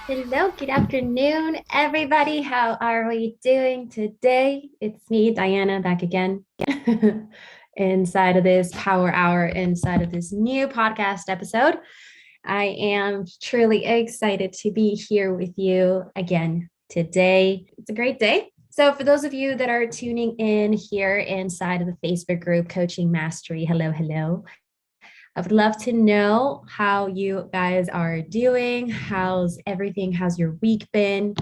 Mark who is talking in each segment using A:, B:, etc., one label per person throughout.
A: Hello, good afternoon, everybody. How are we doing today? It's me, Diana, back again inside of this Power Hour, inside of this new podcast episode. I am truly excited to be here with you again today. It's a great day. So, for those of you that are tuning in here inside of the Facebook group, Coaching Mastery, hello, hello. I would love to know how you guys are doing. How's everything? How's your week been?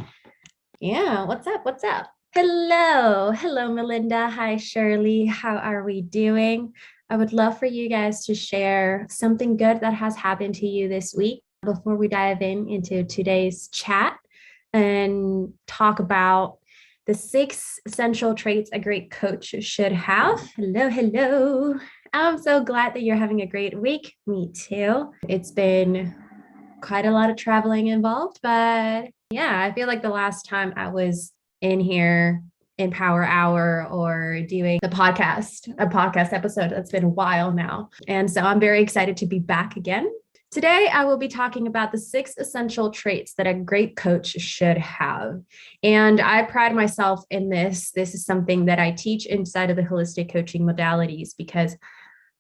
A: Yeah, what's up? What's up? Hello. Hello, Melinda. Hi, Shirley. How are we doing? I would love for you guys to share something good that has happened to you this week before we dive into today's chat and talk about the 6 essential traits a great coach should have. Hello, hello. I'm so glad that you're having a great week. Me too. It's been quite a lot of traveling involved, but yeah, I feel like the last time I was in here in Power Hour or doing a podcast episode, that's been a while now. And so I'm very excited to be back again. Today, I will be talking about the 6 essential traits that a great coach should have. And I pride myself in this. This is something that I teach inside of the holistic coaching modalities because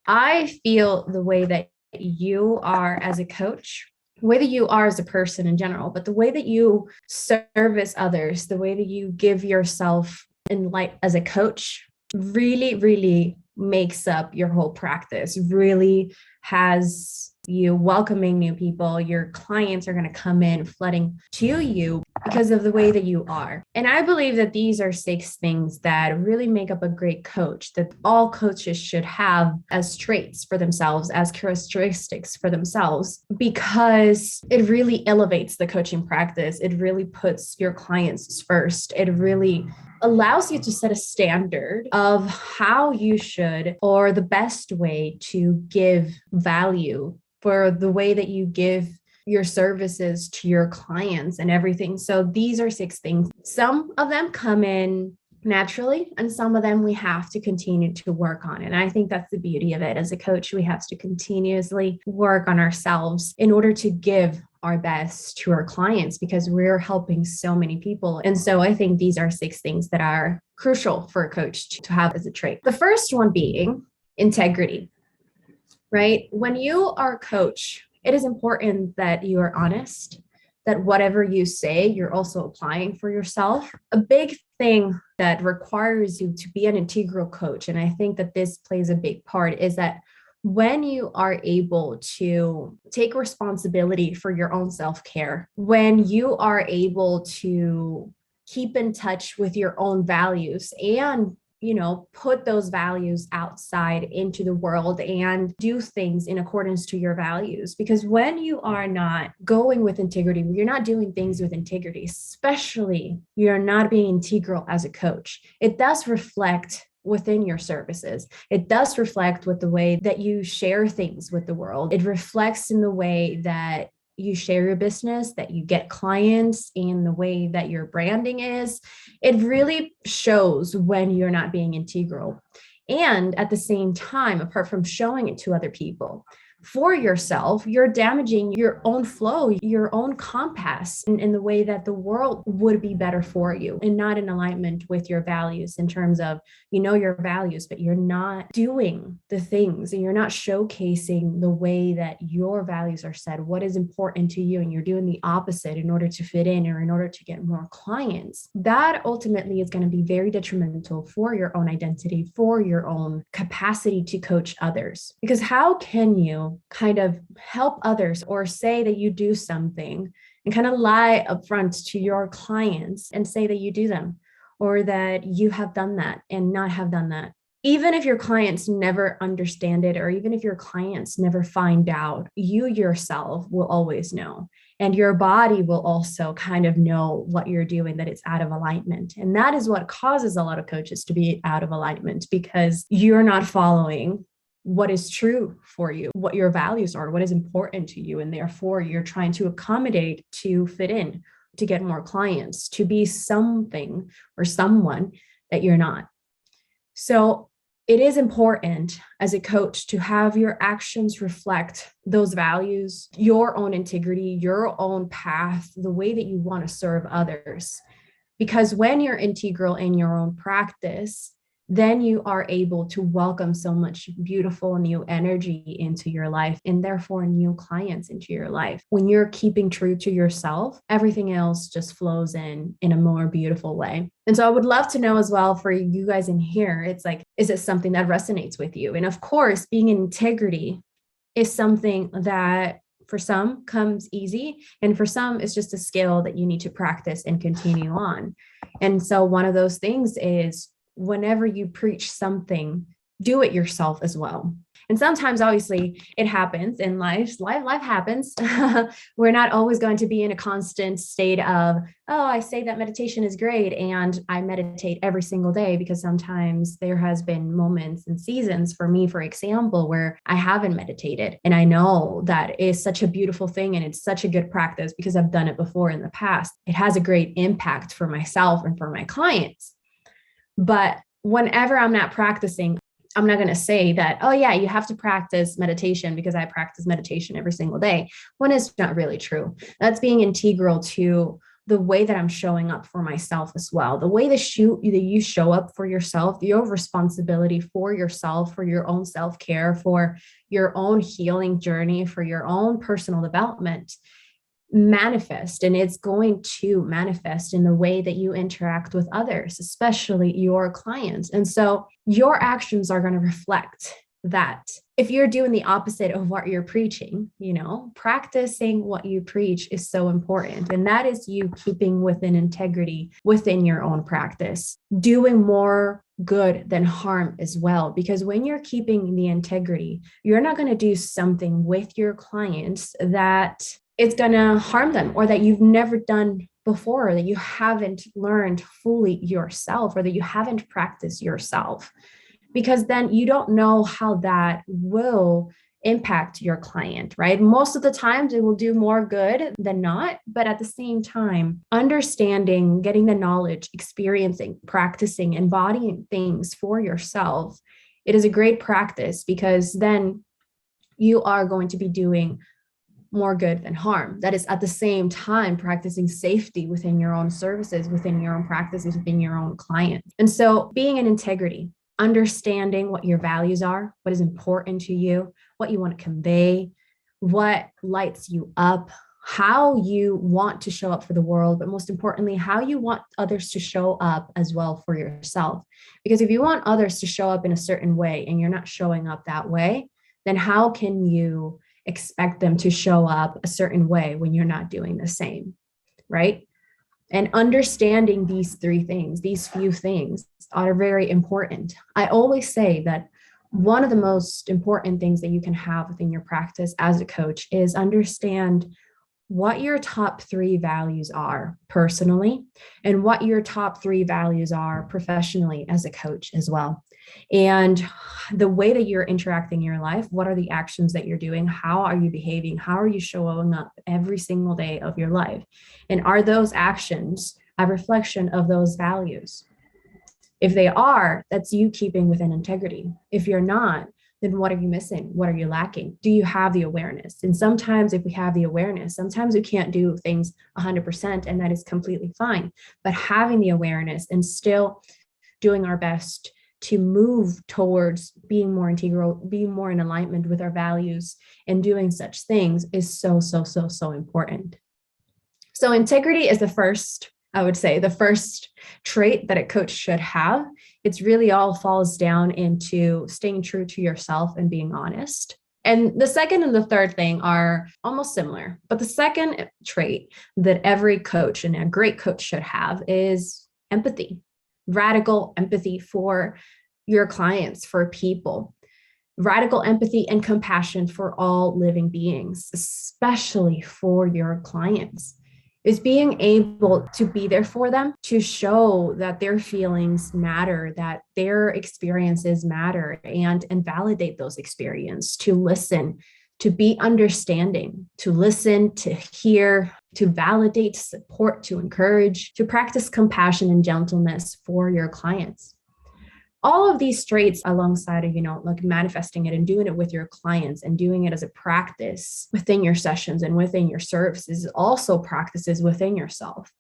A: I feel the way that you are as a coach, the way that you are as a person in general, but the way that you service others, the way that you give yourself in light as a coach really, really makes up your whole practice, really has you welcoming new people. Your clients are going to come in flooding to you because of the way that you are. And I believe that these are 6 things that really make up a great coach, that all coaches should have as traits for themselves, as characteristics for themselves, because it really elevates the coaching practice. It really puts your clients first. It really allows you to set a standard of how you should, or the best way to give value for the way that you give your services to your clients and everything. So these are 6 things. Some of them come in naturally, and some of them we have to continue to work on. And I think that's the beauty of it. As a coach, we have to continuously work on ourselves in order to give our best to our clients because we're helping so many people. And so I think these are 6 things that are crucial for a coach to have as a trait. The first one being integrity, right? When you are a coach, it is important that you are honest, that whatever you say, you're also applying for yourself. A big thing that requires you to be an integral coach, and I think that this plays a big part, is that when you are able to take responsibility for your own self-care, when you are able to keep in touch with your own values and put those values outside into the world and do things in accordance to your values. Because when you are not going with integrity, you're not doing things with integrity, especially you're not being integral as a coach, it does reflect within your services. It does reflect with the way that you share things with the world. It reflects in the way that you share your business, that you get clients, and the way that your branding is. It really shows when you're not being integral. And at the same time, apart from showing it to other people, for yourself, you're damaging your own flow, your own compass in the way that the world would be better for you and not in alignment with your values in terms of, your values, but you're not doing the things and you're not showcasing the way that your values are set, what is important to you, and you're doing the opposite in order to fit in or in order to get more clients. That ultimately is going to be very detrimental for your own identity, for your own capacity to coach others. Because how can you kind of help others or say that you do something and kind of lie up front to your clients and say that you do them or that you have done that and not have done that? Even if your clients never understand it, or even if your clients never find out, you yourself will always know. And your body will also kind of know what you're doing, that it's out of alignment. And that is what causes a lot of coaches to be out of alignment, because you're not following what is true for you, what your values are, what is important to you. And therefore, you're trying to accommodate to fit in, to get more clients, to be something or someone that you're not. So it is important as a coach to have your actions reflect those values, your own integrity, your own path, the way that you want to serve others. Because when you're integral in your own practice, then you are able to welcome so much beautiful new energy into your life and therefore new clients into your life. When you're keeping true to yourself, everything else just flows in a more beautiful way. And so I would love to know as well for you guys in here, it's like, is it something that resonates with you? And of course, being in integrity is something that for some comes easy, and for some it's just a skill that you need to practice and continue on. And so one of those things is whenever you preach something, do it yourself as well. And sometimes obviously it happens in life happens. We're not always going to be in a constant state of, oh, I say that meditation is great and I meditate every single day, because sometimes there has been moments and seasons for me, for example, where I haven't meditated. And I know that is such a beautiful thing and it's such a good practice because I've done it before in the past. It has a great impact for myself and for my clients. But whenever I'm not practicing, I'm not going to say that, oh yeah, you have to practice meditation because I practice meditation every single day, when it's not really true. That's being integral to the way that I'm showing up for myself as well. The way that you show up for yourself, your responsibility for yourself, for your own self-care, for your own healing journey, for your own personal development manifest, and it's going to manifest in the way that you interact with others, especially your clients. And so your actions are going to reflect that. If you're doing the opposite of what you're preaching, practicing what you preach is so important. And that is you keeping within integrity within your own practice, doing more good than harm as well. Because when you're keeping the integrity, you're not going to do something with your clients that it's going to harm them, or that you've never done before, or that you haven't learned fully yourself, or that you haven't practiced yourself, because then you don't know how that will impact your client, right? Most of the times it will do more good than not, but at the same time, understanding, getting the knowledge, experiencing, practicing, embodying things for yourself, it is a great practice, because then you are going to be doing more good than harm. That is at the same time practicing safety within your own services, within your own practices, within your own clients. And so being in integrity, understanding what your values are, what is important to you, what you want to convey, what lights you up, how you want to show up for the world, but most importantly, how you want others to show up as well for yourself. Because if you want others to show up in a certain way and you're not showing up that way, then how can you expect them to show up a certain way when you're not doing the same, right? And understanding these three things, these few things, are very important. I always say that one of the most important things that you can have within your practice as a coach is understand what your top three values are personally, and what your top three values are professionally as a coach as well. And the way that you're interacting in your life, what are the actions that you're doing? How are you behaving? How are you showing up every single day of your life? And are those actions a reflection of those values? If they are, that's you keeping within integrity. If you're not, then what are you missing? What are you lacking? Do you have the awareness? And sometimes if we have the awareness, sometimes we can't do things 100%, and that is completely fine. But having the awareness and still doing our best to move towards being more integral, being more in alignment with our values, and doing such things is so, so, so, so important. So integrity is the first trait that a coach should have. It's really all falls down into staying true to yourself and being honest. And the second and the third thing are almost similar, but the second trait that every coach and a great coach should have is empathy. Radical empathy for your clients, for people, radical empathy and compassion for all living beings, especially for your clients, is being able to be there for them, to show that their feelings matter, that their experiences matter, and validate those experiences, to listen, to be understanding, to listen, to hear, to validate, to support, to encourage, to practice compassion and gentleness for your clients. all of these traits alongside of, like manifesting it and doing it with your clients and doing it as a practice within your sessions and within your services, also practices within yourself.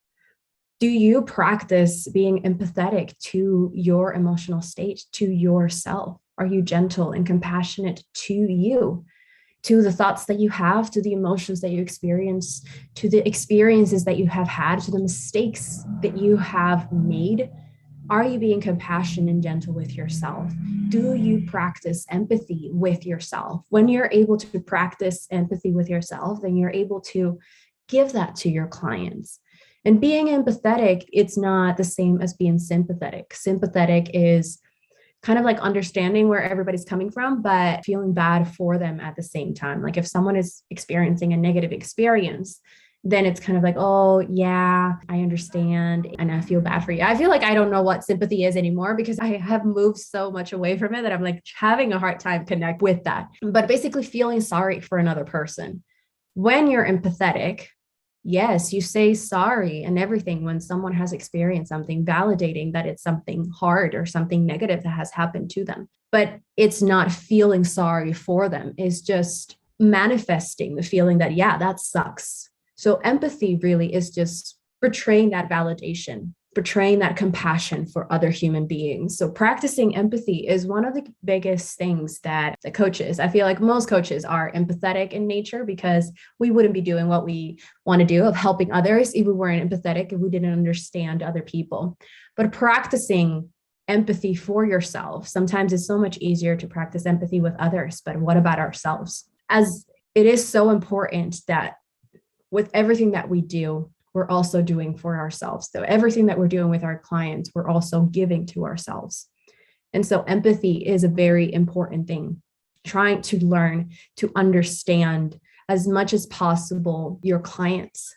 A: Do you practice being empathetic to your emotional state, to yourself? Are you gentle and compassionate to you, to the thoughts that you have, to the emotions that you experience, to the experiences that you have had, to the mistakes that you have made? Are you being compassionate and gentle with yourself? Do you practice empathy with yourself? When you're able to practice empathy with yourself, then you're able to give that to your clients. And being empathetic, it's not the same as being sympathetic. Sympathetic is kind of like understanding where everybody's coming from, but feeling bad for them at the same time. Like if someone is experiencing a negative experience, then it's kind of like, oh yeah, I understand. And I feel bad for you. I feel like I don't know what sympathy is anymore because I have moved so much away from it that I'm like having a hard time connect with that. But basically feeling sorry for another person. When you're empathetic, yes, you say sorry and everything when someone has experienced something, validating that it's something hard or something negative that has happened to them. But it's not feeling sorry for them. It's just manifesting the feeling that, yeah, that sucks. So empathy really is just portraying that validation, portraying that compassion for other human beings. So practicing empathy is one of the biggest things that the coaches, I feel like most coaches are empathetic in nature because we wouldn't be doing what we want to do of helping others if we weren't empathetic, if we didn't understand other people. But practicing empathy for yourself, sometimes it's so much easier to practice empathy with others, but what about ourselves? As it is so important that with everything that we do, we're also doing for ourselves. So everything that we're doing with our clients, we're also giving to ourselves. And so empathy is a very important thing. Trying to learn to understand as much as possible your clients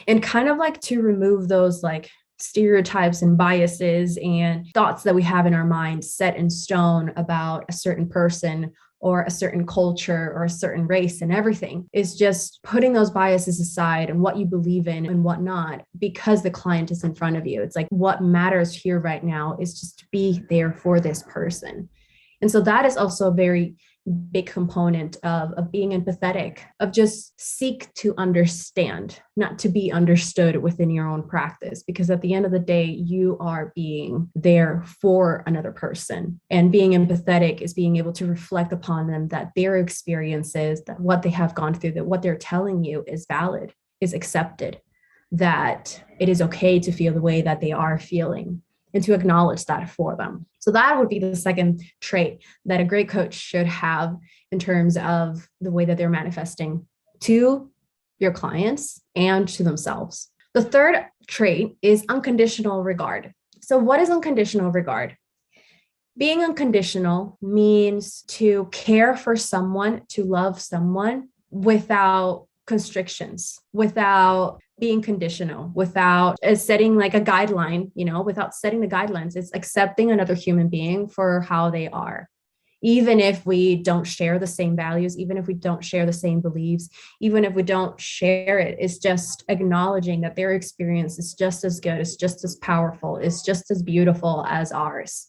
A: and kind of like to remove those like stereotypes and biases and thoughts that we have in our mind set in stone about a certain person or a certain culture or a certain race, and everything is just putting those biases aside and what you believe in and what not, because the client is in front of you. It's like what matters here right now is just to be there for this person. And so that is also a very big component of being empathetic, of just seek to understand, not to be understood within your own practice, because at the end of the day, you are being there for another person. And being empathetic is being able to reflect upon them, that their experiences, that what they have gone through, that what they're telling you is valid, is accepted, that it is okay to feel the way that they are feeling, and to acknowledge that for them. So that would be the second trait that a great coach should have in terms of the way that they're manifesting to your clients and to themselves. The third trait is unconditional regard. So what is unconditional regard? Being unconditional means to care for someone, to love someone without constrictions, without being conditional, without setting like a guideline, without setting the guidelines. It's accepting another human being for how they are. Even if we don't share the same values, even if we don't share the same beliefs, even if we don't share it, it's just acknowledging that their experience is just as good, it's just as powerful, it's just as beautiful as ours.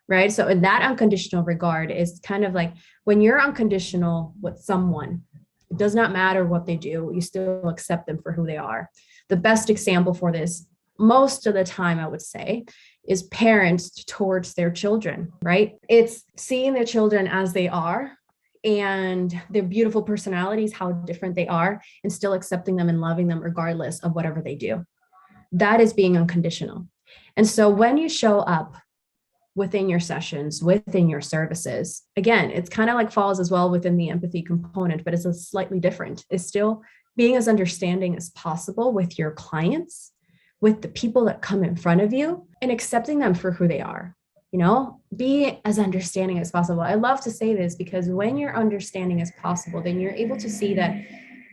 A: Right? So in that unconditional regard is kind of like when you're unconditional with someone, it does not matter what they do, you still accept them for who they are. The best example for this, most of the time, I would say, is parents towards their children, right? It's seeing their children as they are and their beautiful personalities, how different they are, and still accepting them and loving them regardless of whatever they do. That is being unconditional. And so when you show up within your sessions, within your services, again, it's kind of like falls as well within the empathy component, but it's a slightly different. It's still being as understanding as possible with your clients, with the people that come in front of you, and accepting them for who they are. Be as understanding as possible. I love to say this because when you're understanding as possible, then you're able to see that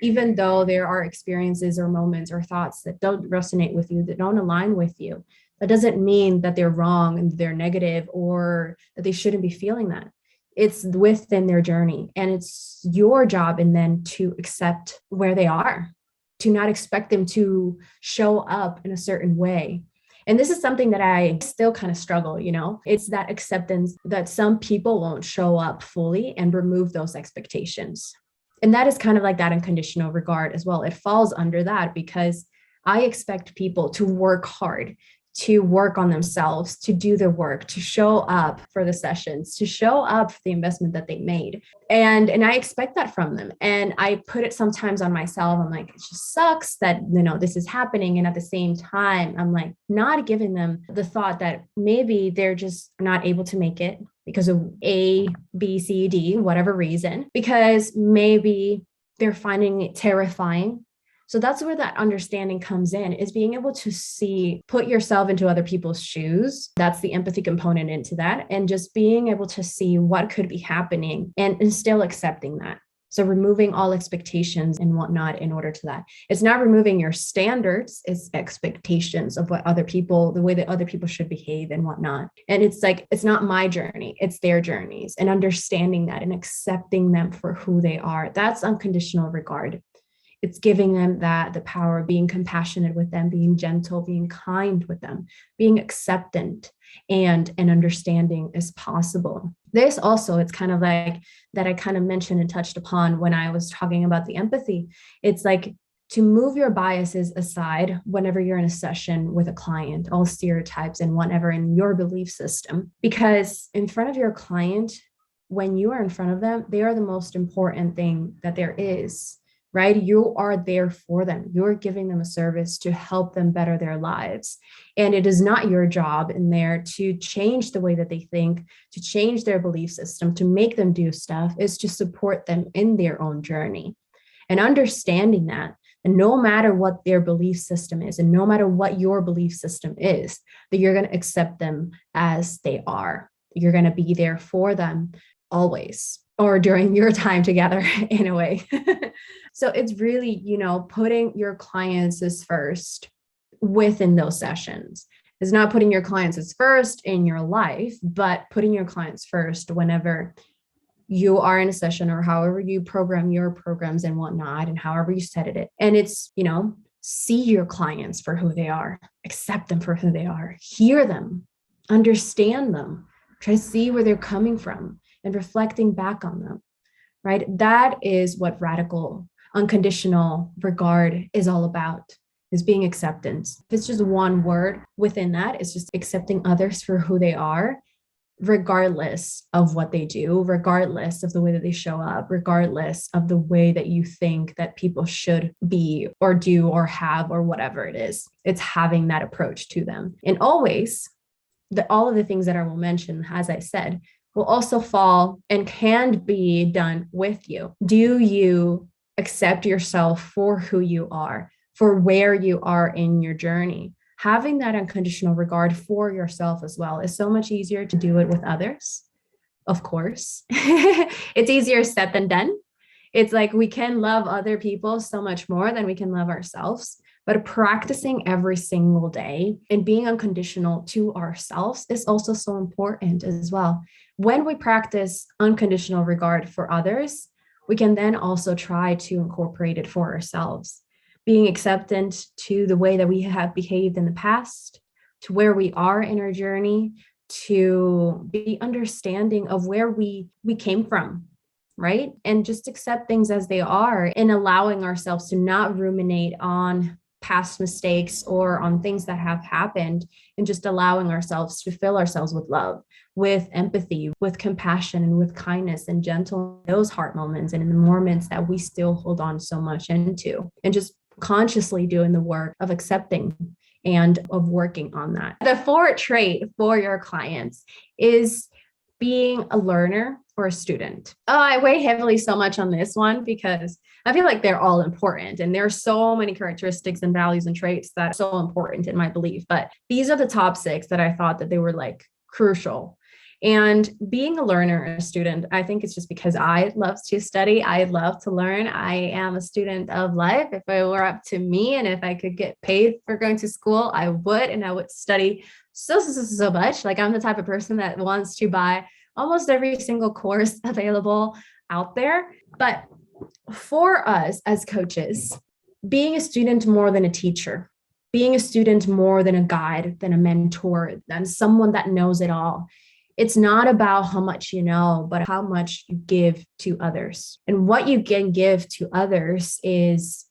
A: even though there are experiences or moments or thoughts that don't resonate with you, that don't align with you, that doesn't mean that they're wrong and they're negative or that they shouldn't be feeling that. It's within their journey, and it's your job and then to accept where they are, to not expect them to show up in a certain way. And this is something that I still kind of struggle, it's that acceptance that some people won't show up fully and remove those expectations. And that is kind of like that unconditional regard as well. It falls under that because I expect people to work hard, to work on themselves, to do the work, to show up for the sessions, to show up for the investment that they made. And I expect that from them. And I put it sometimes on myself. I'm like, it just sucks that, this is happening. And at the same time, I'm like not giving them the thought that maybe they're just not able to make it because of A, B, C, D, whatever reason, because maybe they're finding it terrifying. So that's where that understanding comes in, is being able to put yourself into other people's shoes. That's the empathy component into that. And just being able to see what could be happening and still accepting that. So removing all expectations and whatnot in order to that. It's not removing your standards, it's expectations of what other people, the way that other people should behave and whatnot. And it's like, it's not my journey, it's their journeys, and understanding that and accepting them for who they are. That's unconditional regard. It's giving them the power of being compassionate with them, being gentle, being kind with them, being acceptant and understanding as possible. This also, it's kind of like that I kind of mentioned and touched upon when I was talking about the empathy. It's like to move your biases aside whenever you're in a session with a client, all stereotypes and whatever in your belief system, because in front of your client, when you are in front of them, they are the most important thing that there is. Right? You are there for them. You're giving them a service to help them better their lives. And it is not your job in there to change the way that they think, to change their belief system, to make them do stuff. It's to support them in their own journey. And understanding that, and no matter what their belief system is, and no matter what your belief system is, that you're going to accept them as they are. You're going to be there for them always, or during your time together in a way. So it's really, putting your clients as first within those sessions. It's not putting your clients as first in your life, but putting your clients first whenever you are in a session, or however you program your programs and whatnot, and however you set it. And it's, see your clients for who they are, accept them for who they are, hear them, understand them, try to see where they're coming from and reflecting back on them, right? That is what radical unconditional regard is all about, is being acceptance. If it's just one word within that, it's just accepting others for who they are, regardless of what they do, regardless of the way that they show up, regardless of the way that you think that people should be or do or have or whatever it is. It's having that approach to them. And always, all of the things that I will mention, as I said, will also fall and can be done with you. Do you accept yourself for who you are, for where you are in your journey? Having that unconditional regard for yourself as well is so much easier to do it with others. Of course, it's easier said than done. It's like we can love other people so much more than we can love ourselves. But practicing every single day and being unconditional to ourselves is also so important as well. When we practice unconditional regard for others, we can then also try to incorporate it for ourselves. Being acceptant to the way that we have behaved in the past, to where we are in our journey, to be understanding of where we came from, right? And just accept things as they are, and allowing ourselves to not ruminate on past mistakes or on things that have happened, and just allowing ourselves to fill ourselves with love, with empathy, with compassion, and with kindness and gentle, those heart moments and in the moments that we still hold on so much into, and just consciously doing the work of accepting and of working on that. The fourth trait for your clients is being a learner or a student. Oh, I weigh heavily so much on this one because I feel like they're all important, and there are so many characteristics and values and traits that are so important in my belief. But these are the top 6 that I thought that they were like crucial. And being a learner and a student, I think it's just because I love to study. I love to learn. I am a student of life. If it were up to me and if I could get paid for going to school, I would, and I would study so much. Like, I'm the type of person that wants to buy almost every single course available out there. But for us as coaches, being a student more than a teacher, being a student more than a guide, than a mentor, than someone that knows it all. It's not about how much you know, but how much you give to others. And what you can give to others is,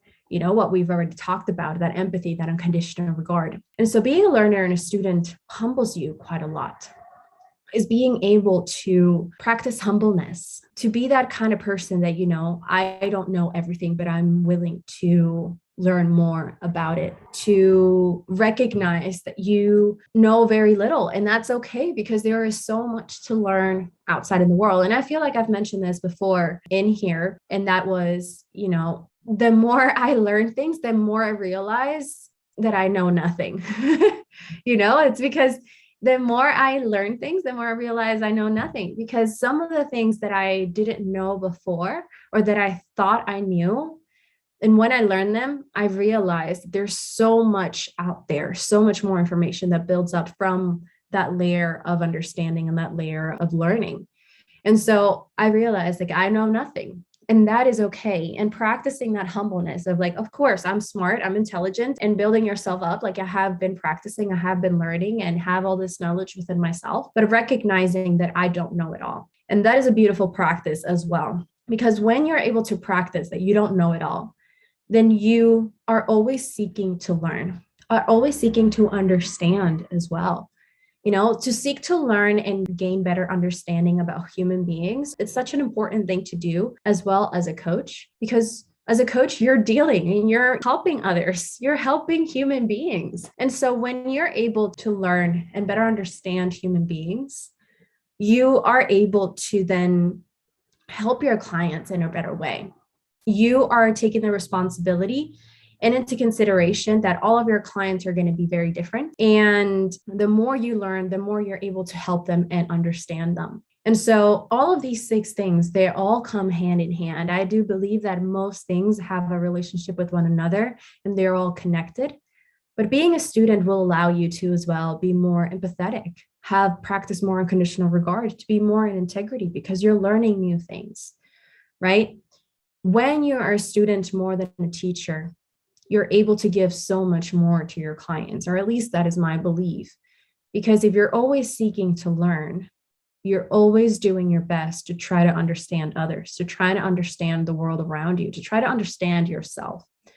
A: what we've already talked about, that empathy, that unconditional regard. And so being a learner and a student humbles you quite a lot. Is being able to practice humbleness, to be that kind of person that, I don't know everything, but I'm willing to learn more about it, to recognize that you know very little. And that's okay, because there is so much to learn outside in the world. And I feel like I've mentioned this before in here. And that was, the more I learn things, the more I realize that I know nothing. It's because the more I learn things, the more I realize I know nothing, because some of the things that I didn't know before, or that I thought I knew, and when I learned them, I realized there's so much out there, so much more information that builds up from that layer of understanding and that layer of learning. And so I realized, I know nothing. And that is okay. And practicing that humbleness of of course, I'm smart, I'm intelligent, and building yourself up. I have been practicing, I have been learning and have all this knowledge within myself, but recognizing that I don't know it all. And that is a beautiful practice as well, because when you're able to practice that you don't know it all, then you are always seeking to learn, are always seeking to understand as well. To seek to learn and gain better understanding about human beings, it's such an important thing to do as well as a coach, because as a coach, you're dealing and you're helping others, you're helping human beings. And so when you're able to learn and better understand human beings, you are able to then help your clients in a better way. You are taking the responsibility and into consideration that all of your clients are going to be very different. And the more you learn, the more you're able to help them and understand them. And so all of these 6 things, they all come hand in hand. I do believe that most things have a relationship with one another and they're all connected. But being a student will allow you to as well be more empathetic, have practice more unconditional regard, to be more in integrity, because you're learning new things, right? When you are a student more than a teacher, you're able to give so much more to your clients, or at least that is my belief. Because if you're always seeking to learn, you're always doing your best to try to understand others, to try to understand the world around you, to try to understand yourself. I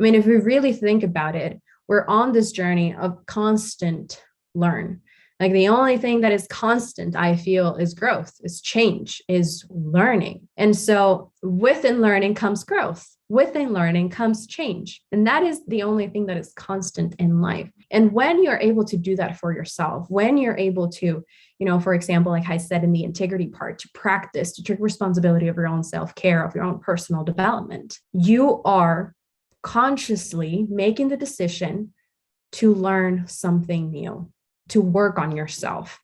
A: mean, if we really think about it, we're on this journey of constant learn. The only thing that is constant, I feel, is growth, is change, is learning. And so within learning comes growth. Within learning comes change. And that is the only thing that is constant in life. And when you're able to do that for yourself, when you're able to, for example, like I said in the integrity part, to practice, to take responsibility of your own self-care, of your own personal development, you are consciously making the decision to learn something new, to work on yourself,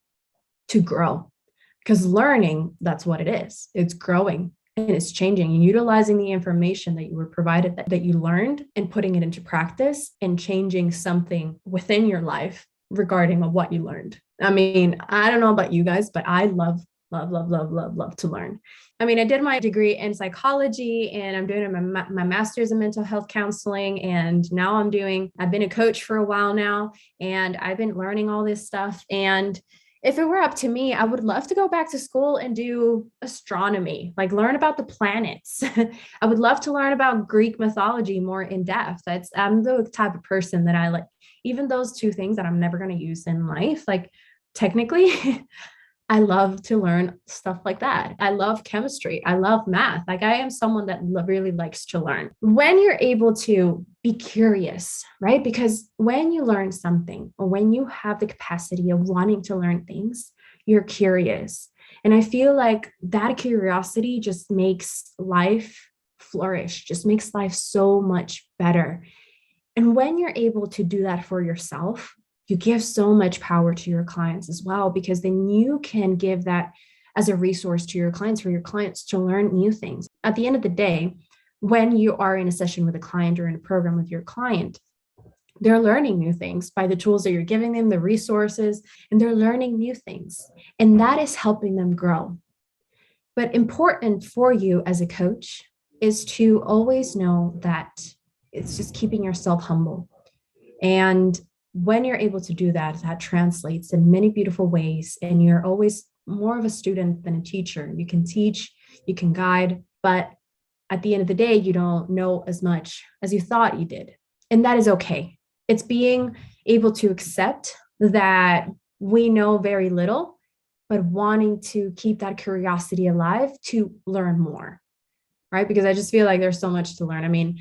A: to grow. Because learning, that's what it is. It's growing and it's changing and utilizing the information that you were provided, that you learned, and putting it into practice and changing something within your life regarding what you learned. I mean, I don't know about you guys, but I love to learn. I mean, I did my degree in psychology and I'm doing my master's in mental health counseling. And now I've been a coach for a while now, and I've been learning all this stuff. And if it were up to me, I would love to go back to school and do astronomy, learn about the planets. I would love to learn about Greek mythology more in depth. I'm the type of person that I like, even those 2 things that I'm never going to use in life, technically, I love to learn stuff like that. I love chemistry. I love math. I am someone that really likes to learn. When you're able to be curious, right? Because when you learn something, or when you have the capacity of wanting to learn things, you're curious. And I feel like that curiosity just makes life flourish, just makes life so much better. And when you're able to do that for yourself, you give so much power to your clients as well, because then you can give that as a resource to your clients, for your clients to learn new things. At the end of the day, when you are in a session with a client or in a program with your client, they're learning new things by the tools that you're giving them, the resources, and they're learning new things. And that is helping them grow. But important for you as a coach is to always know that it's just keeping yourself humble. And when you're able to do that, that translates in many beautiful ways. And you're always more of a student than a teacher. You can teach, you can guide, but at the end of the day, you don't know as much as you thought you did. And that is okay. It's being able to accept that we know very little, but wanting to keep that curiosity alive to learn more, right? Because I just feel like there's so much to learn. I mean,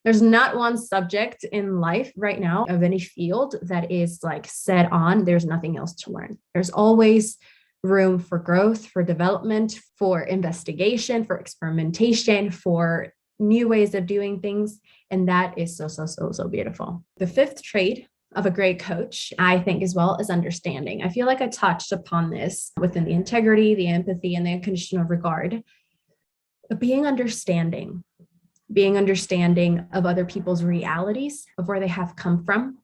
A: there's not one subject in life right now of any field that is like set on, there's nothing else to learn. There's always room for growth, for development, for investigation, for experimentation, for new ways of doing things. And that is so beautiful. The fifth trait of a great coach, I think, as well, is understanding. I feel like I touched upon this within the integrity, the empathy, and the unconditional regard. Being understanding of other people's realities, of where they have come from.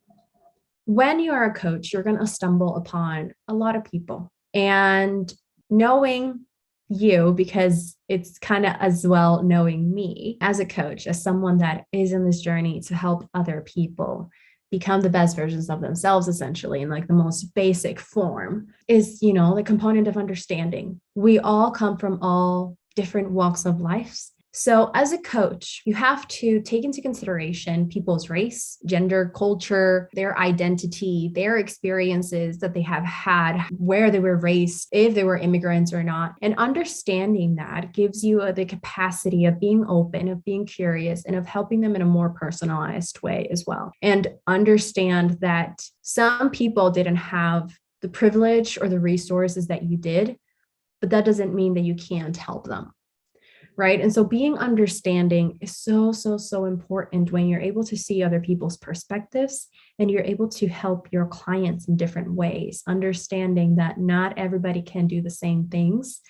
A: When you are a coach, you're going to stumble upon a lot of people. And knowing you, because it's kind of as well knowing me as a coach, as someone that is in this journey to help other people become the best versions of themselves, essentially, in like the most basic form, is, the component of understanding. We all come from all different walks of life. So as a coach, you have to take into consideration people's race, gender, culture, their identity, their experiences that they have had, where they were raised, if they were immigrants or not. And understanding that gives you the capacity of being open, of being curious, and of helping them in a more personalized way as well. And understand that some people didn't have the privilege or the resources that you did, but that doesn't mean that you can't help them. Right. And so being understanding is so important when you're able to see other people's perspectives and you're able to help your clients in different ways, understanding that not everybody can do the same things,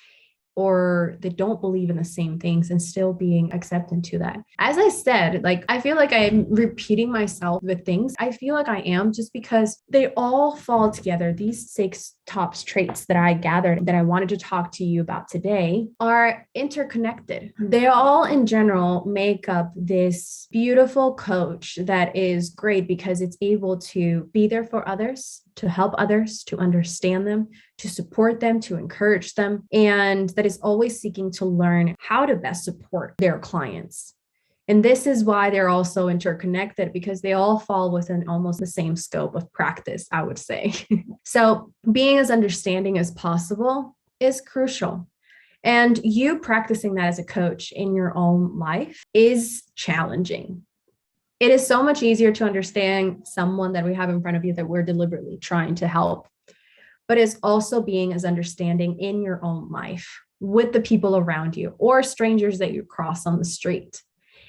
A: or they don't believe in the same things, and still being accepted to that. As I said, like, I feel like I'm repeating myself with things. I feel like I am, just because they all fall together. These 6 top traits that I gathered that I wanted to talk to you about today are interconnected. They all in general make up this beautiful coach that is great because it's able to be there for others, to help others, to understand them, to support them, to encourage them, and that is always seeking to learn how to best support their clients. And this is why they're also interconnected, because they all fall within almost the same scope of practice, I would say. So being as understanding as possible is crucial. And you practicing that as a coach in your own life is challenging. It is so much easier to understand someone that we have in front of you that we're deliberately trying to help, but it's also being as understanding in your own life with the people around you or strangers that you cross on the street,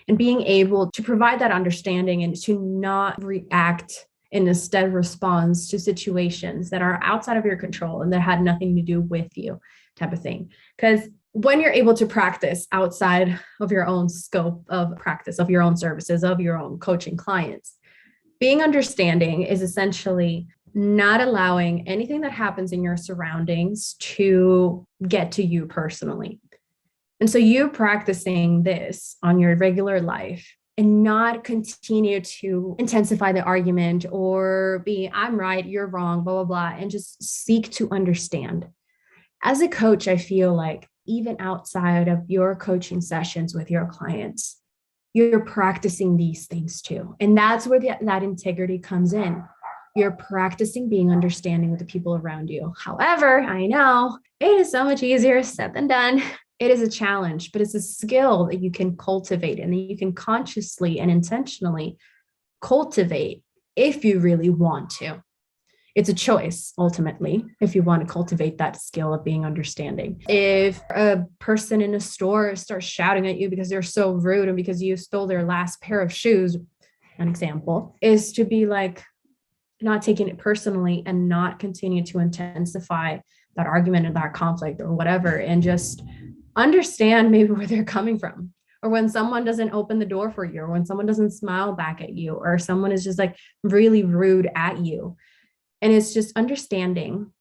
A: and being able to provide that understanding and to not react in a steady response to situations that are outside of your control and that had nothing to do with you, type of thing. Because when you're able to practice outside of your own scope of practice, of your own services, of your own coaching clients, being understanding is essentially not allowing anything that happens in your surroundings to get to you personally. And so you practicing this on your regular life and not continue to intensify the argument or be, I'm right, you're wrong, blah, blah, blah, and just seek to understand. As a coach, I feel like even outside of your coaching sessions with your clients, you're practicing these things too. And that's where that integrity comes in. You're practicing being understanding with the people around you. However, I know it is so much easier said than done. It is a challenge, but it's a skill that you can cultivate and that you can consciously and intentionally cultivate if you really want to. It's a choice, ultimately, if you want to cultivate that skill of being understanding. If a person in a store starts shouting at you because they're so rude and because you stole their last pair of shoes, an example, is to be like, not taking it personally and not continue to intensify that argument or that conflict or whatever, and just understand maybe where they're coming from. Or when someone doesn't open the door for you, or when someone doesn't smile back at you, or someone is just like really rude at you. And it's just understanding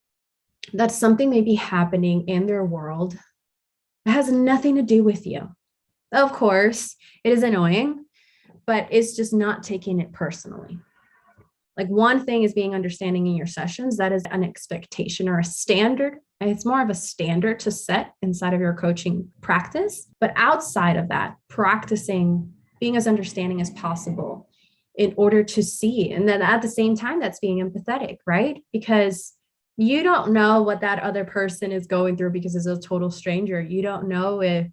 A: that something may be happening in their world that has nothing to do with you. Of course, it is annoying, but it's just not taking it personally. Like one thing is being understanding in your sessions. That is an expectation or a standard. It's more of a standard to set inside of your coaching practice. But outside of that, practicing being as understanding as possible in order to see. And then at the same time, that's being empathetic, right? Because you don't know what that other person is going through because it's a total stranger. You don't know if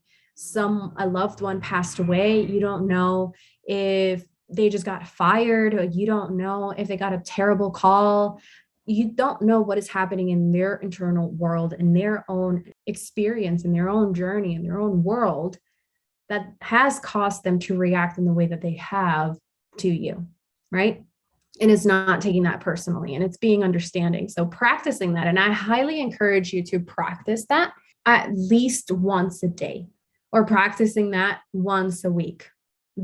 A: a loved one passed away. You don't know if they just got fired, or you don't know if they got a terrible call. You don't know what is happening in their internal world, in their own experience, in their own journey, in their own world that has caused them to react in the way that they have to you, right? And it's not taking that personally, and it's being understanding. So practicing that, and I highly encourage you to practice that at least once a day, or practicing that once a week.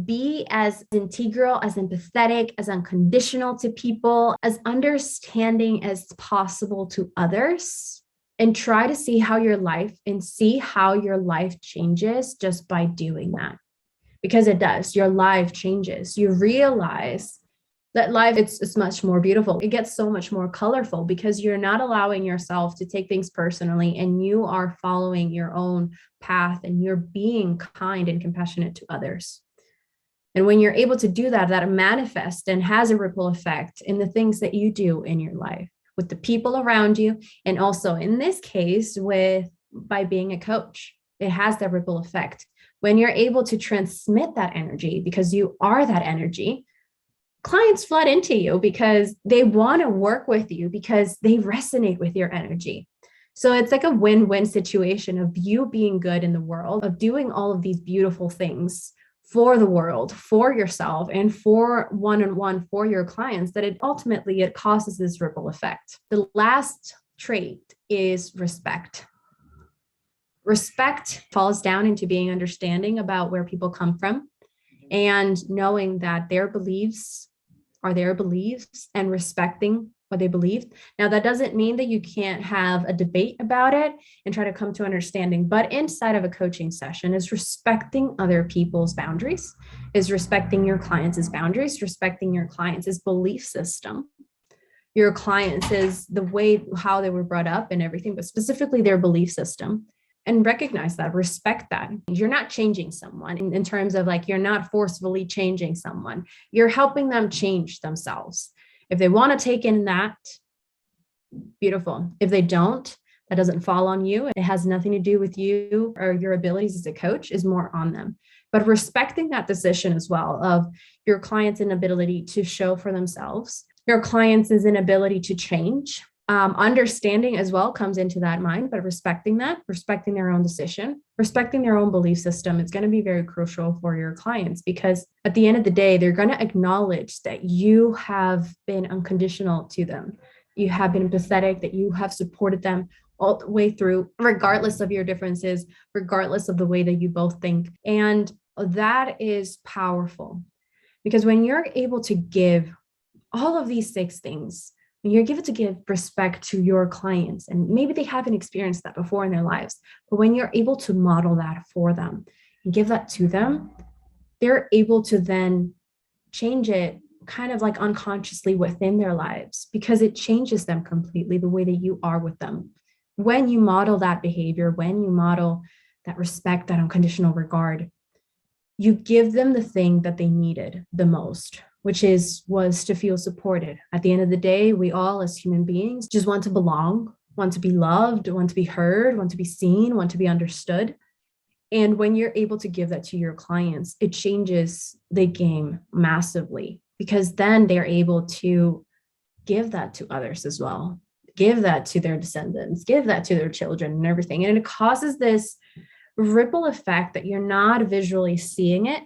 A: Be as integral, as empathetic, as unconditional to people, as understanding as possible to others, and try to see how your life changes just by doing that. Because it does, your life changes. You realize that life, it's much more beautiful. It gets so much more colorful because you're not allowing yourself to take things personally, and you are following your own path, and you're being kind and compassionate to others. And when you're able to do that, that manifests and has a ripple effect in the things that you do in your life with the people around you. And also in this case, by being a coach, it has that ripple effect. When you're able to transmit that energy, because you are that energy, clients flood into you because they want to work with you because they resonate with your energy. So it's like a win-win situation of you being good in the world, of doing all of these beautiful things for the world, for yourself, and for one-on-one for your clients, that it causes this ripple effect. The last trait is respect. Respect falls down into being understanding about where people come from, and knowing that their beliefs are their beliefs, and respecting what they believe. Now, that doesn't mean that you can't have a debate about it and try to come to understanding, but inside of a coaching session is respecting other people's boundaries, is respecting your clients' boundaries, respecting your clients' belief system, your clients is the way how they were brought up and everything, but specifically their belief system. And recognize that, respect that. You're not changing someone in terms of like, you're not forcefully changing someone. You're helping them change themselves. If they want to take in that, beautiful. If they don't, that doesn't fall on you. It has nothing to do with you, or your abilities as a coach is more on them. But respecting that decision as well of your client's inability to show for themselves, your client's inability to change. Understanding as well comes into that mind, but respecting their own decision, respecting their own belief system, it's going to be very crucial for your clients, because at the end of the day, they're going to acknowledge that you have been unconditional to them. You have been empathetic, that you have supported them all the way through, regardless of your differences, regardless of the way that you both think. And that is powerful, because when you're able to give all of these 6 things, when you're able to give respect to your clients, and maybe they haven't experienced that before in their lives, but when you're able to model that for them and give that to them, they're able to then change it kind of like unconsciously within their lives, because it changes them completely the way that you are with them. When you model that behavior, when you model that respect, that unconditional regard, you give them the thing that they needed the most, which was to feel supported. At the end of the day, we all as human beings just want to belong, want to be loved, want to be heard, want to be seen, want to be understood. And when you're able to give that to your clients, it changes the game massively, because then they're able to give that to others as well, give that to their descendants, give that to their children and everything. And it causes this ripple effect that you're not visually seeing it.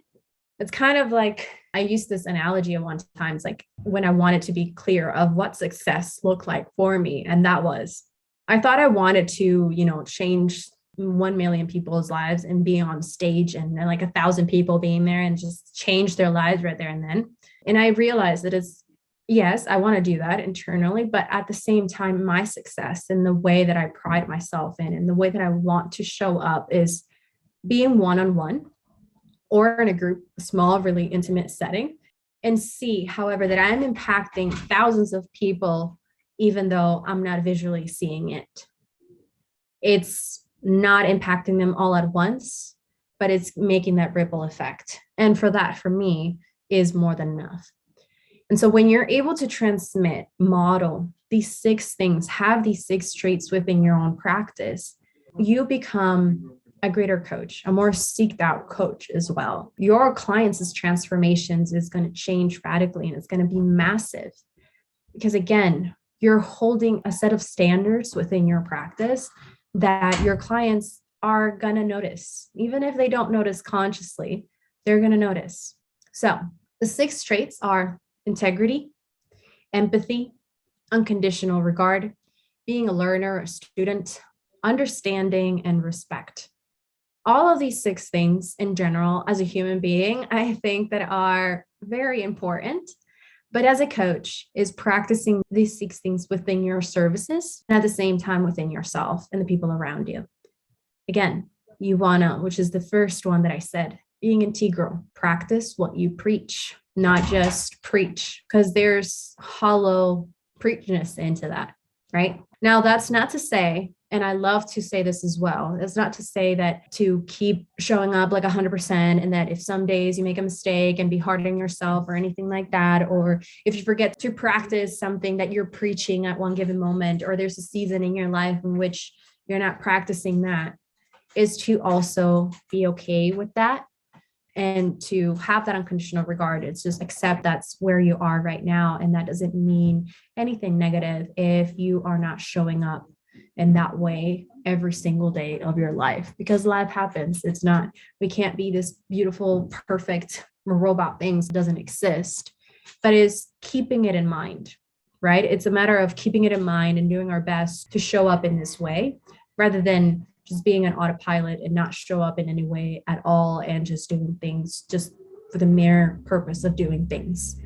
A: It's kind of like, I used this analogy at one time, it's like when I wanted to be clear of what success looked like for me. And that was, I thought I wanted to, change 1 million people's lives and be on stage and like 1,000 people being there and just change their lives right there and then. And I realized that yes, I want to do that internally, but at the same time, my success and the way that I pride myself in and the way that I want to show up is being one-on-one or in a group, a small, really intimate setting, and see, however, that I'm impacting thousands of people, even though I'm not visually seeing it. It's not impacting them all at once, but it's making that ripple effect. And for that, for me, is more than enough. And so when you're able to transmit, model these 6 things, have these 6 traits within your own practice, you become a greater coach, a more seeked out coach as well. Your clients' transformations is going to change radically, and it's going to be massive because, again, you're holding a set of standards within your practice that your clients are going to notice. Even if they don't notice consciously, they're going to notice. So the 6 traits are integrity, empathy, unconditional regard, being a learner, a student, understanding, and respect. All of these 6 things in general, as a human being, I think that are very important. But as a coach, is practicing these 6 things within your services and at the same time within yourself and the people around you. Again, you wanna, which is the first one that I said, being integral, practice what you preach, not just preach, because there's hollow preachness into that, right? Now, that's not to say, and I love to say this as well, it's not to say that to keep showing up like 100% and that if some days you make a mistake and be hard on yourself or anything like that, or if you forget to practice something that you're preaching at one given moment, or there's a season in your life in which you're not practicing that, is to also be okay with that and to have that unconditional regard. It's just accept that's where you are right now. And that doesn't mean anything negative if you are not showing up in that way every single day of your life, because life happens. It's not, we can't be this beautiful, perfect robot things. It doesn't exist, but is keeping it in mind, right? It's a matter of keeping it in mind and doing our best to show up in this way rather than just being an autopilot and not show up in any way at all and just doing things just for the mere purpose of doing things.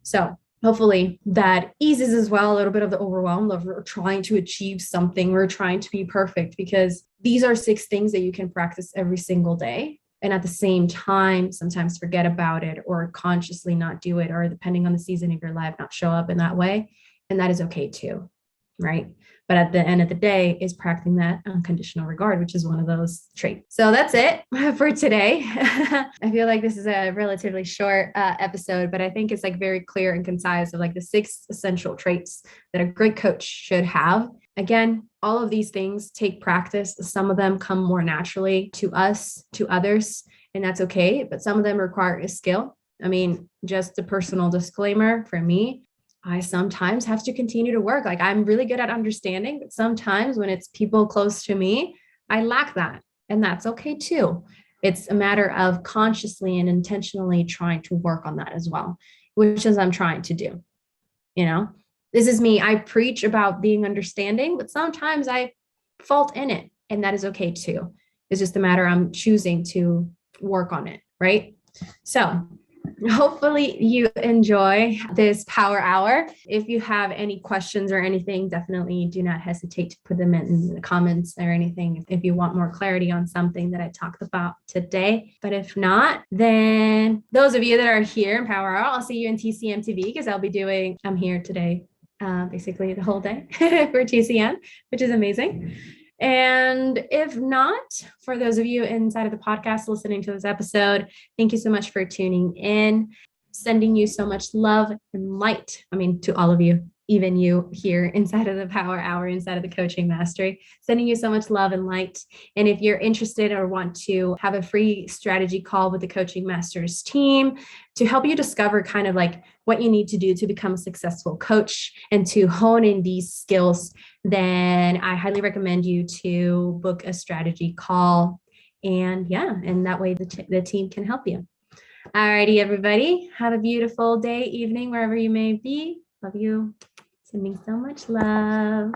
A: So hopefully that eases as well a little bit of the overwhelm of trying to achieve something. We're trying to be perfect, because these are 6 things that you can practice every single day. And at the same time, sometimes forget about it or consciously not do it, or depending on the season of your life, not show up in that way. And that is okay too, right? But at the end of the day is practicing that unconditional regard, which is one of those traits. So that's it for today. I feel like this is a relatively short episode, but I think it's like very clear and concise of like the 6 essential traits that a great coach should have. Again, all of these things take practice. Some of them come more naturally to us, to others, and that's okay. But some of them require a skill. I mean, just a personal disclaimer for me, I sometimes have to continue to work. Like, I'm really good at understanding, but sometimes when it's people close to me, I lack that. And that's okay too. It's a matter of consciously and intentionally trying to work on that as well, which is I'm trying to do. You know, this is me. I preach about being understanding, but sometimes I fault in it, and that is okay too. It's just a matter I'm choosing to work on it, right? So hopefully you enjoy this power hour. If you have any questions or anything, definitely do not hesitate to put them in the comments or anything if you want more clarity on something that I talked about today. But if not, then those of you that are here in Power Hour, I'll see you in TCM because I'm here today basically the whole day for TCM, which is amazing. And if not, for those of you inside of the podcast listening to this episode, thank you so much for tuning in. Sending you so much love and light. I mean, to all of you, even you here inside of the Power Hour, inside of the Coaching Mastery, sending you so much love and light. And if you're interested or want to have a free strategy call with the Coaching Masters team to help you discover kind of like what you need to do to become a successful coach and to hone in these skills, then I highly recommend you to book a strategy call. And that way the team can help you. Alrighty, everybody. Have a beautiful day, evening, wherever you may be. Love you. Sending so much love.